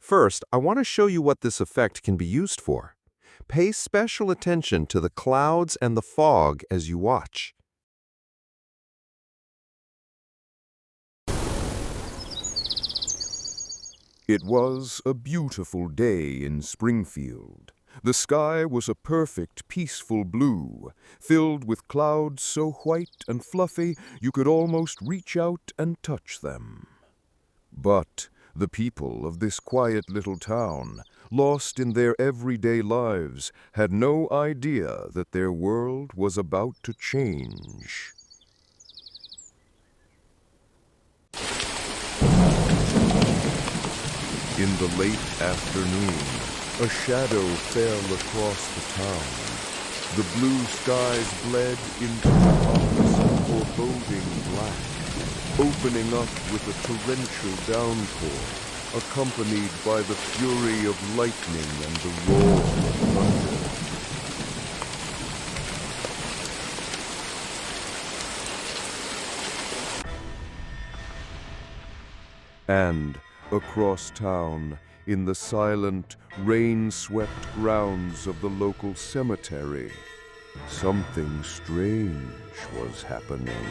First, I want to show you what this effect can be used for. Pay special attention to the clouds and the fog as you watch. It was a beautiful day in Springfield. The sky was a perfect, peaceful blue, filled with clouds so white and fluffy you could almost reach out and touch them. But the people of this quiet little town, lost in their everyday lives, had no idea that their world was about to change. In the late afternoon, a shadow fell across the town. The blue skies bled into an ominous, foreboding black, opening up with a torrential downpour, accompanied by the fury of lightning and the roar of thunder. And across town, in the silent, rain-swept grounds of the local cemetery, something strange was happening.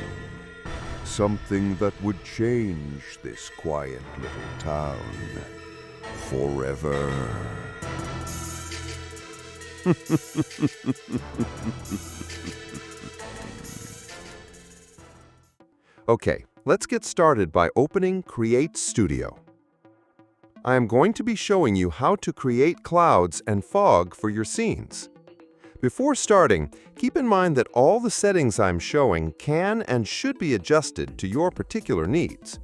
Something that would change this quiet little town forever. Okay, let's get started by opening Create Studio. I am going to be showing you how to create clouds and fog for your scenes. Before starting, keep in mind that all the settings I'm showing can and should be adjusted to your particular needs.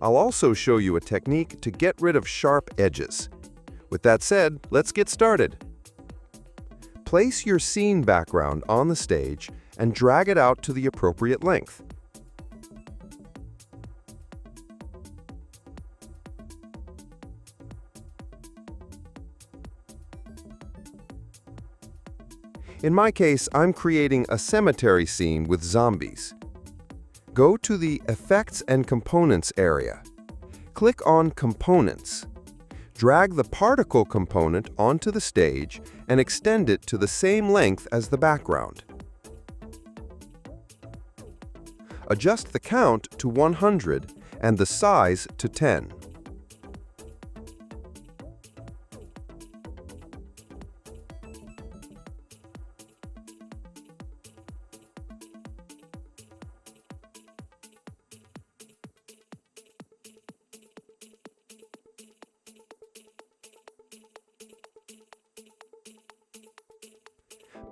I'll also show you a technique to get rid of sharp edges. With that said, let's get started. Place your scene background on the stage and drag it out to the appropriate length. In my case, I'm creating a cemetery scene with zombies. Go to the Effects and Components area. Click on Components. Drag the particle component onto the stage and extend it to the same length as the background. Adjust the count to 100 and the size to 10.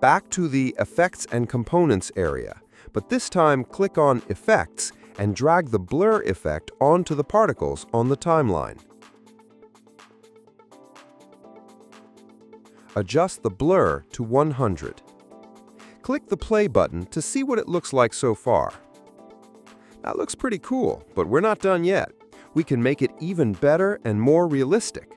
Back to the Effects and Components area, but this time click on Effects and drag the blur effect onto the particles on the timeline. Adjust the blur to 100. Click the play button to see what it looks like so far. That looks pretty cool, but we're not done yet. We can make it even better and more realistic.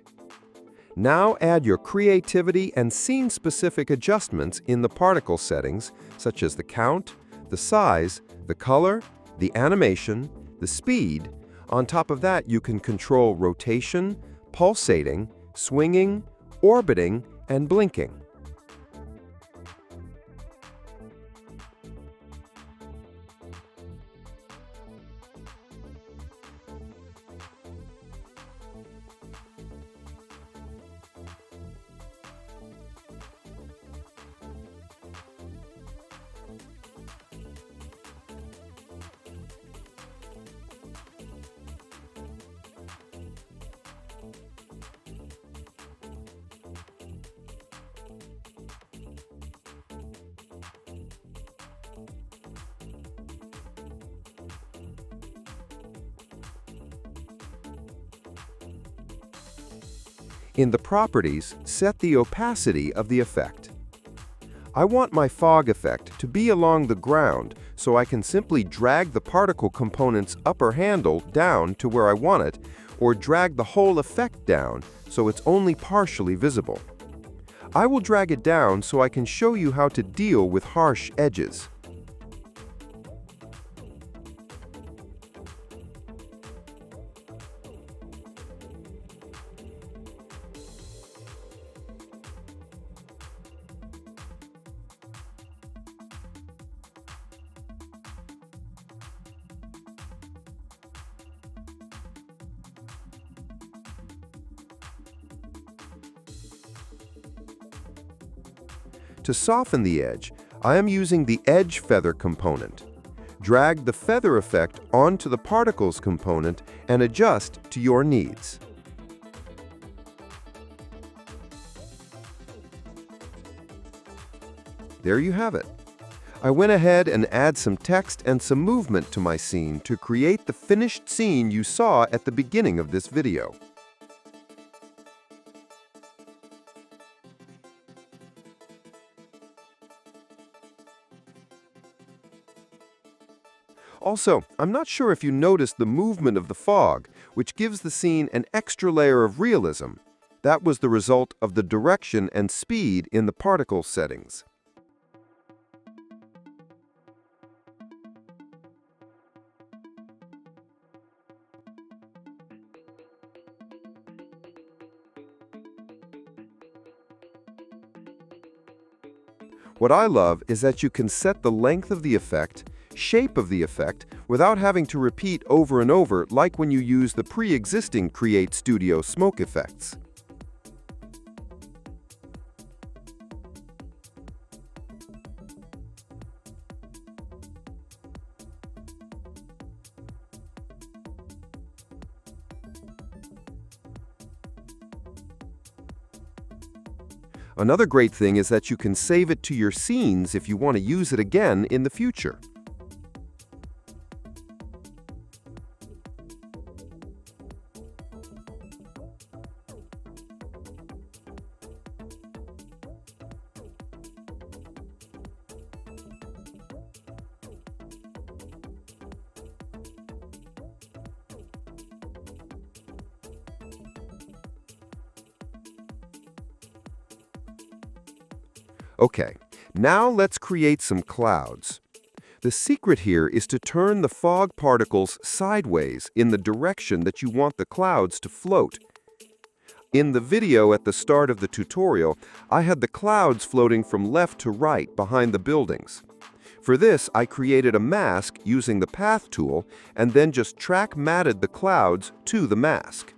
Now add your creativity and scene-specific adjustments in the particle settings, such as the count, the size, the color, the animation, the speed. On top of that, you can control rotation, pulsating, swinging, orbiting, and blinking. In the Properties, set the opacity of the effect. I want my fog effect to be along the ground, so I can simply drag the particle component's upper handle down to where I want it, or drag the whole effect down so it's only partially visible. I will drag it down so I can show you how to deal with harsh edges. To soften the edge, I am using the edge feather component. Drag the feather effect onto the particles component and adjust to your needs. There you have it. I went ahead and add some text and some movement to my scene to create the finished scene you saw at the beginning of this video. Also, I'm not sure if you noticed the movement of the fog, which gives the scene an extra layer of realism. That was the result of the direction and speed in the particle settings. What I love is that you can set the length of the effect, shape of the effect, without having to repeat over and over like when you use the pre-existing Create Studio smoke effects. Another great thing is that you can save it to your scenes if you want to use it again in the future. Okay, now let's create some clouds. The secret here is to turn the fog particles sideways in the direction that you want the clouds to float. In the video at the start of the tutorial, I had the clouds floating from left to right behind the buildings. For this, I created a mask using the Path tool and then just track matted the clouds to the mask.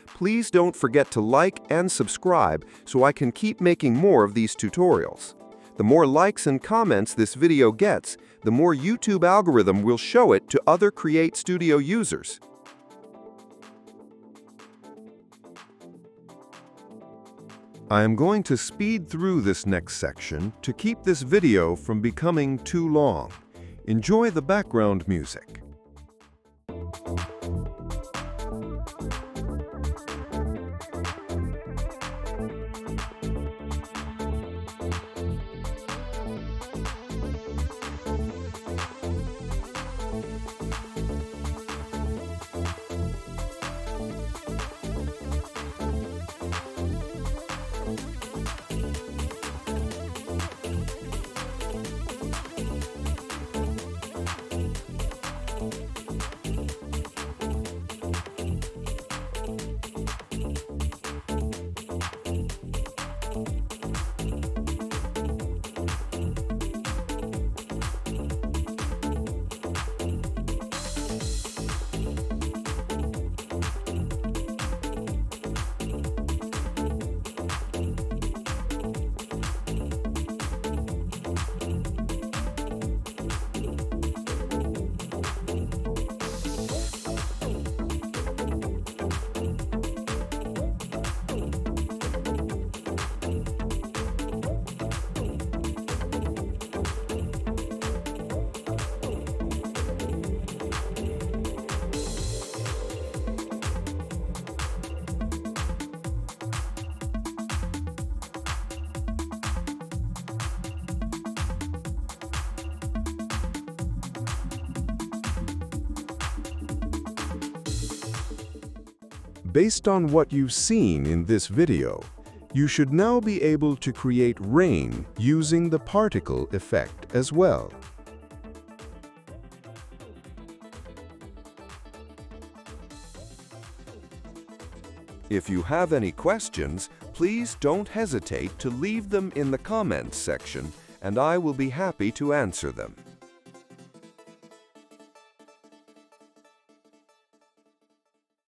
Please don't forget to like and subscribe so I can keep making more of these tutorials. The more likes and comments this video gets, the more YouTube algorithm will show it to other Create Studio users. I am going to speed through this next section to keep this video from becoming too long. Enjoy the background music. Based on what you've seen in this video, you should now be able to create rain using the particle effect as well. If you have any questions, please don't hesitate to leave them in the comments section, and I will be happy to answer them.